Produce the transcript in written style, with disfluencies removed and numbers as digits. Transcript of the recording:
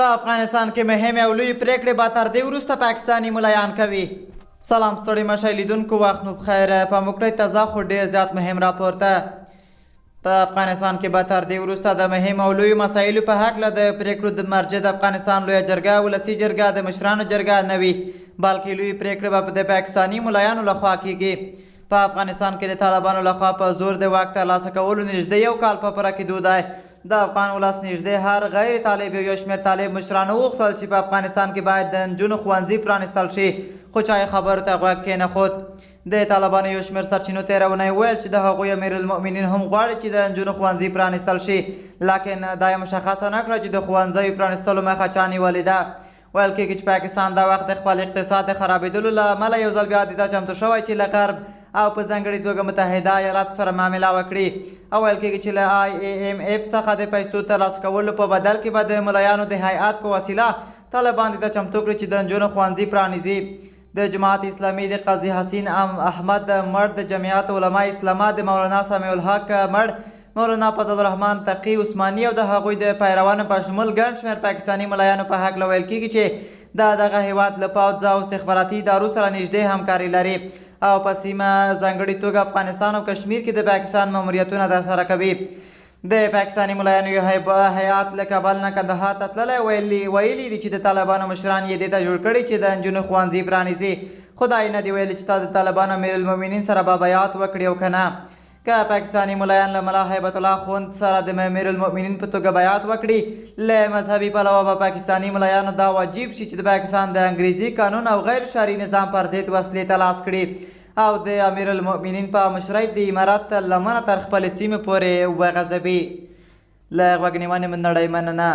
په افغانستان کې مهمې او لویې پریکړې به تر دې وروسته پاکستاني ملایان کوي. سلام ستړي مشئ لیدونکو، وخت نو بخیر. په موږ کړی تازه خو ډېر زیات مهم راپورته. په افغانستان کې به تر دې وروسته د مهم او لویو مسایلو په هکله د پریکړو د مرجع د افغانستان لویه جرګه، ولسي جرګه، د مشرانو جرګه نه وي، بلکې لویې پریکړې به د پاکستاني ملایانو لخوا کیږي. په افغانستان کې د طالبانو لخوا په زور د واک ترلاسه کولو نږدې یو کال په پوره کېدو دی. د افغان ولس نږدې هر غیر طالب یو شمېر طالب مشرانو وغوښتل چې په افغانستان کې باید د نجونو ښوونځي پرانستل شي، خو چا یې خبرو ته غوږ کېنښود. د طالبانو یو شمېر سرچینو تېره اونۍ ویل چې د هغوی امیرالمؤمنین هم غواړي چې د نجونو ښوونځي پرانستل شي، لیکن دا یې مشخصه نه کړه چې د ښوونځیو پرانستلو مخه چا نیولې ده. ویل کېږي چې پاکستان دا وخت د خپل اقتصاد د خرابېدلو له امله یو ځل بیا د ده چمتو شوی چې له غرب او په ځانګړې توګه متحده ایالاتو سره معامله وکړي. او ویل کېږي چې له IMF څخه د پیسو ترلاسه کولو په بدل کې به د ملایانو د هیئات په وسیله طالبان د ده چمتو کړي چې د نجونو ښوونځي پرانیزي. د جماعت اسلامي د قاضي حسین احمد مړ، د جمعیت علماء اسلامه د مولانا سمیع الحق مړ، مولانا فضل الرحمن تقي عثماني او د هغوی د پیروانو په شمول ګڼ شمېر پاکستاني ملایانو په هکله ویل کېږي چې دا دغه هیواد له پوځ او استخباراتي ادارو سره نږدې همکاري لري او په سیمه ځانګړې توګه افغانستان او کشمیر کې د پاکستان ماموریتونه ترسره کوي. د پاکستاني ملایانو یو هیات له کابل نه کندهار ته تللی ویلي دي چې د طالبانو مشران یې دې ته جوړ کړي چې د نجونو ښوونځي پرانیزي. خدای نه دي ویلي چې تا د طالبانو امیرالمؤمنین سره به بیعت وکړي او که نه. که پاکستاني ملایان له ملا هیبت الله خوند سره د امیرالمؤمنین په توګه بیعت وکړي، له مذهبي پلوه به پاکستاني ملایانو دا واجب شي چې د پاکستان د انګریزي قانون او غیر شرعي نظام پر ضد وسلې ته لاس کړي او د امیرالمؤمنین په مشرۍ د امارت لمنه تر خپلې سیمې پورې وغځوي. له غوږ نیونې نړۍ مننه.